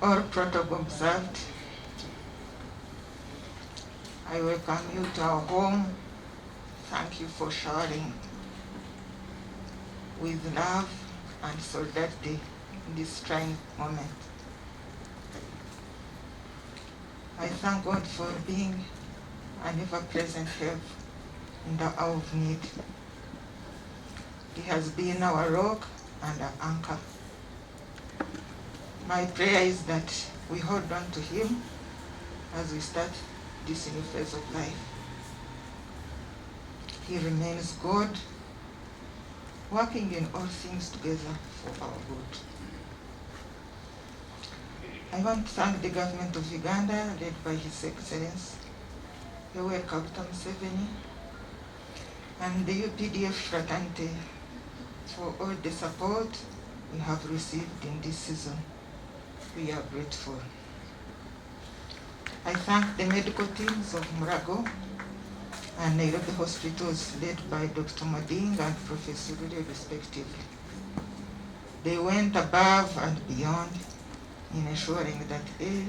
All protocol observed. I welcome you to our home. Thank you for showering with love and solidarity in this trying moment. I thank God for being an ever-present help in the hour of need. He has been our rock and our anchor. My prayer is that we hold on to him as we start this new phase of life. He remains God, working in all things together for our good. I want to thank the government of Uganda, led by His Excellency Cavton Museveni, and the Updf fraternity for all the support we have received in this season. We are grateful. I thank the medical teams of Murago and Nairobi hospitals led by Dr. Mading and Professor Elly respectively. They went above and beyond in ensuring that Elly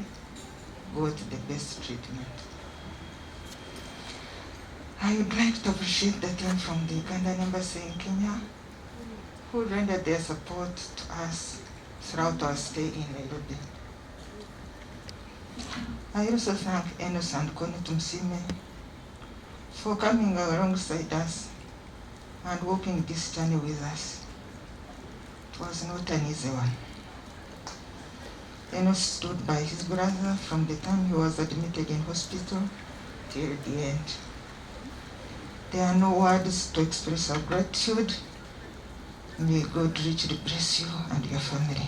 got the best treatment. I would like to appreciate the team from the Ugandan Embassy in Kenya who rendered their support to us throughout our stay in Nairobi. I also thank Enos and Connie Tumsime for coming alongside us and walking this journey with us. It was not an easy one. Enos stood by his brother from the time he was admitted in hospital till the end. There are no words to express our gratitude. May God richly bless you and your family.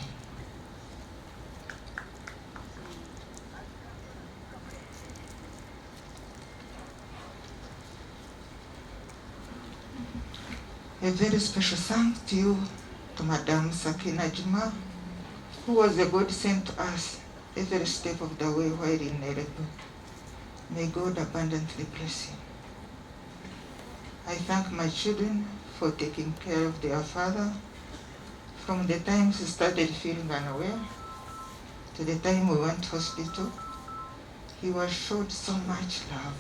A very special thanks to you, to Madam Sakina Juma, who was a godsend to us every step of the way while in Nairobi. May God abundantly bless you. I thank my children for taking care of their father from the time he started feeling unaware to the time we went to hospital. He was showed so much love.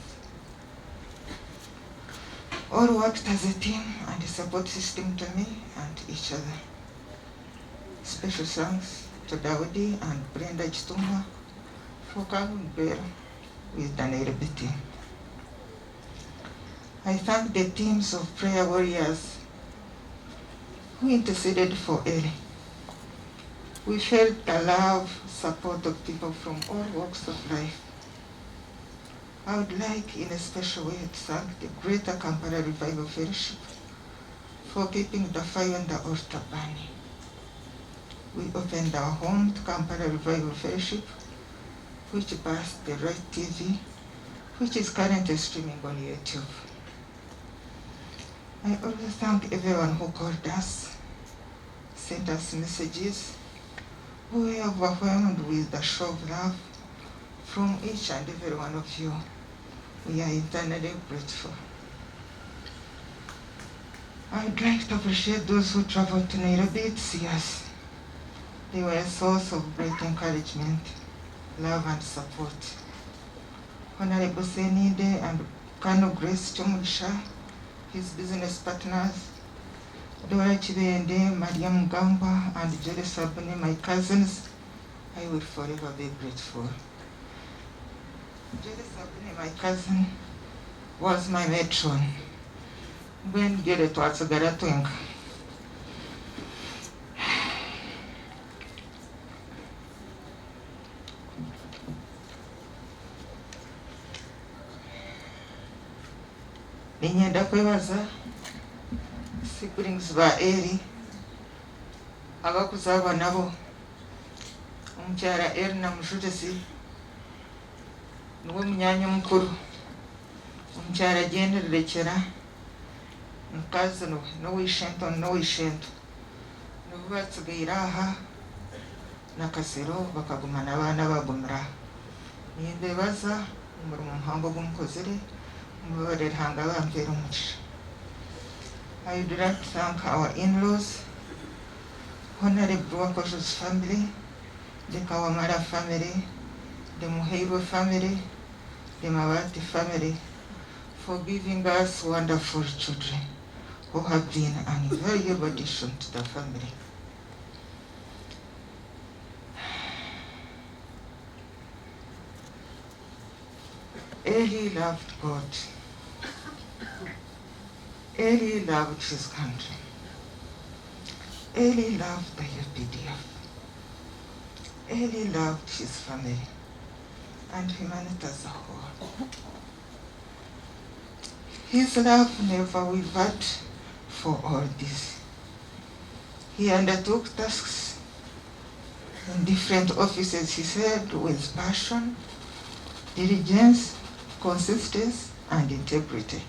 All worked as a team and a support system to me and each other. Special thanks to Daudi and Brenda Chitumba for coming there with the Nairobi team. I thank the teams of prayer warriors who interceded for Elly. We felt the love, support of people from all walks of life. I would like in a special way to thank the Greater Kampala Revival Fellowship for keeping the fire on the altar burning. We opened our home to Kampala Revival Fellowship, which birthed the Right TV, which is currently streaming on YouTube. I also thank everyone who called us, sent us messages, who were overwhelmed with the show of love from each and every one of you. We are eternally grateful. I would like to appreciate those who traveled to Nairobi to see us. They were a source of great encouragement, love and support. Honorable Senide and Colonel Grace Chomulisha, his business partners, Dora Chibende, Mariam Gamba, and Julie Sabuni, my cousins, I will forever be grateful. Julie Sabuni, my cousin, was my matron. When Julie was a garatwing. Ninyenda kwebaza siblings ba Elly abakuza abaana bo omukyala Elly Namushutesi niwe munyanya omukulu omukyala Genderekera mukazi n'owishento nibo basigaire aha nakasero bakaguma n'abaana bagumira nimbebaza omurimo muhango gumukozire. I would like to thank our in-laws, Honorable Wakosho's family, the Kawamara family, the Muheiru family, the Mawati family, for giving us wonderful children who have been an invaluable addition to the family. Elly loved God. Elly loved his country. Elly loved the Updf. Elly loved his family and humanity as a whole. His love never wavered for all this. He undertook tasks in different offices, he said, with passion, diligence, consistency, and integrity.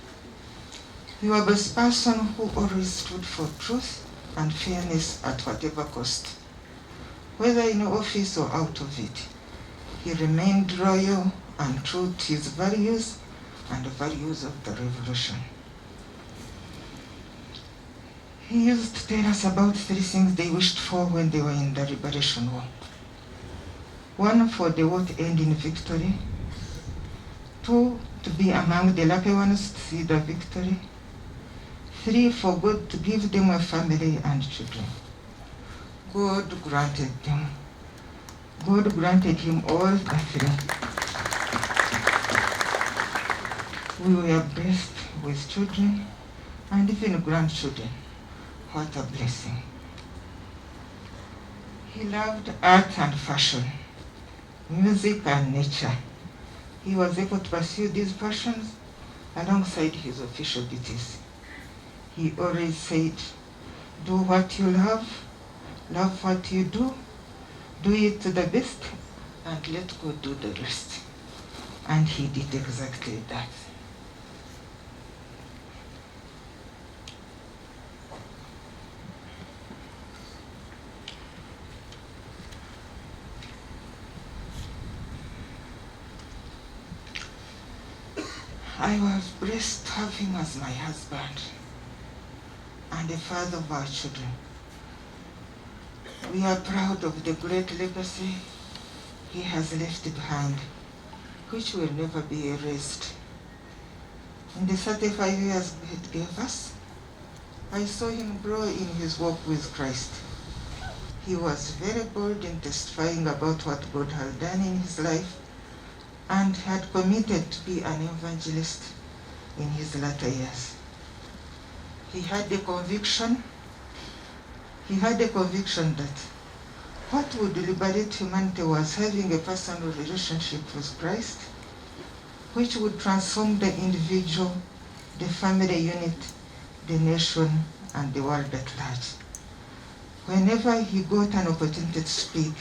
He was a person who always stood for truth and fairness at whatever cost. Whether in office or out of it, he remained loyal and true to his values and the values of the revolution. He used to tell us about 3 things they wished for when they were in the Liberation War. 1, for the war to end in victory. 2, to be among the lucky ones to see the victory. 3, for God to give them a family and children. God granted them. God granted him all the 3. We were blessed with children and even grandchildren. What a blessing. He loved art and fashion, music and nature. He was able to pursue these passions alongside his official duties. He always said, do what you love what you do it to the best, and let God do the rest. And he did exactly that. I was blessed to have him as my husband and the father of our children. We are proud of the great legacy he has left behind, which will never be erased. In the 35 years he gave us, I saw him grow in his walk with Christ. He was very bold in testifying about what God had done in his life and had committed to be an evangelist in his latter years. He had the conviction that what would liberate humanity was having a personal relationship with Christ, which would transform the individual, the family unit, the nation, and the world at large. Whenever he got an opportunity to speak,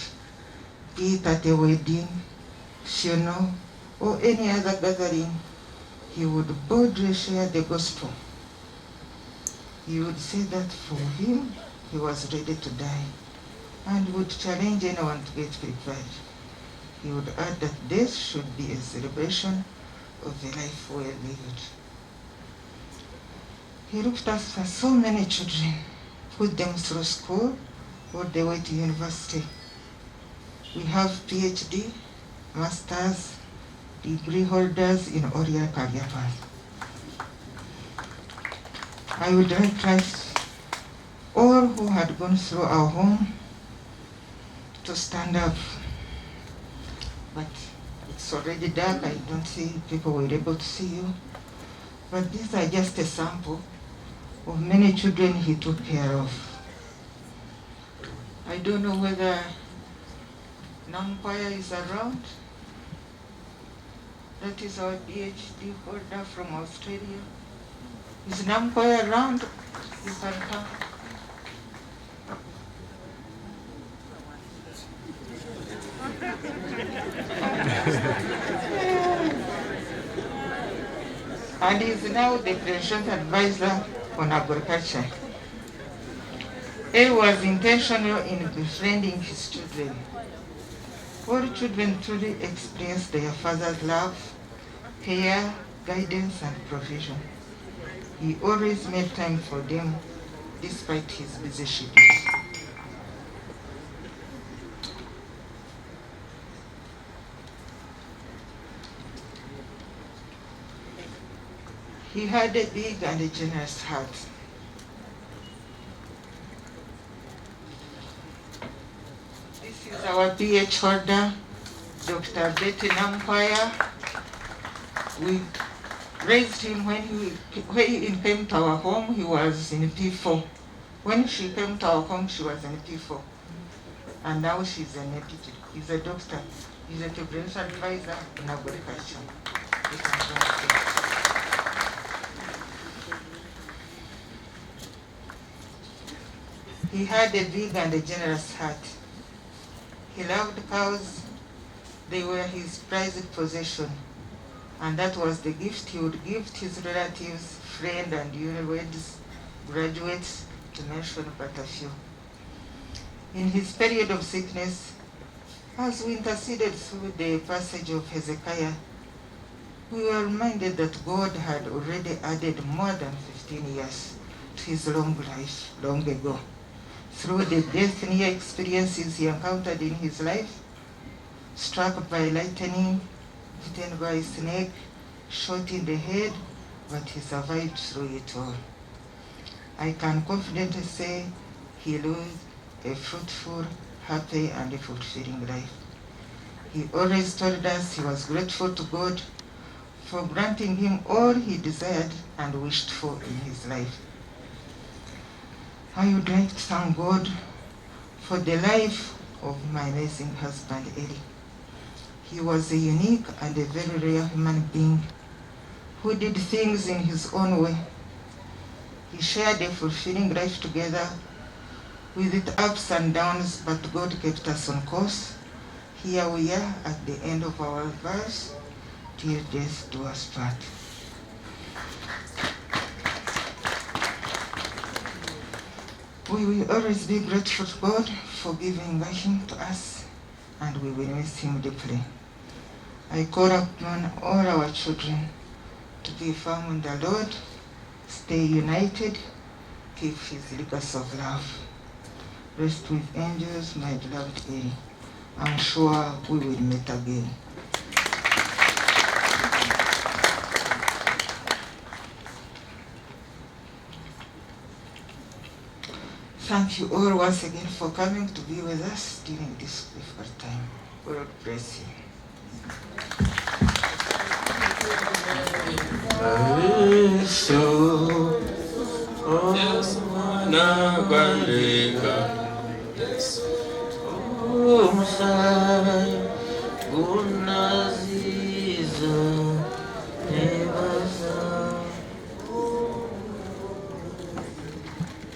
be it at a wedding, funeral, or any other gathering, he would boldly share the gospel. He would say that for him, he was ready to die and would challenge anyone to get prepared. He would add that death should be a celebration of a life well lived. He looked after so many children, put them through school all the way to university. We have PhD, masters, degree holders in all your career paths. I would like to ask all who had gone through our home to stand up. But it's already dark, I don't see people were able to see you. But these are just a sample of many children he took care of. I don't know whether Namkwaya is around. That is our PhD holder from Australia. Is Namkwaya around? You can come. And he is now the President Advisor on Agriculture. He was intentional in befriending his children. All children truly experience their father's love, care, guidance, and provision. He always made time for them despite his busy schedules. He had a big and a generous heart. This is our PH holder, Dr. Betty Namkwaya. We raised him when he came to our home. He was in P4. When she came to our home, she was in P4. And now she's an APT. He's a doctor. He's a presidential advisor in agriculture. He had a big and a generous heart. He loved cows. They were his prized possession. And that was the gift he would give to his relatives, friends, and newlyweds, graduates, to mention but a few. In his period of sickness, as we interceded through the passage of Hezekiah, we were reminded that God had already added more than 15 years to his long life, long ago. Through the death-near experiences he encountered in his life, struck by lightning, bitten by a snake, shot in the head, but he survived through it all. I can confidently say he lived a fruitful, happy, and fulfilling life. He always told us he was grateful to God for granting him all he desired and wished for in his life. I would like to thank God for the life of my amazing husband, Elly. He was a unique and a very rare human being who did things in his own way. He shared a fulfilling life together with its ups and downs, but God kept us on course. Here we are at the end of our verse, till death do us part. We will always be grateful to God for giving him to us, and we will miss him deeply. I call upon all our children to be firm in the Lord, stay united, keep his legacy of love. Rest with angels, my beloved Elly. I'm sure we will meet again. Thank you all once again for coming to be with us during this difficult time. God bless you. Oh,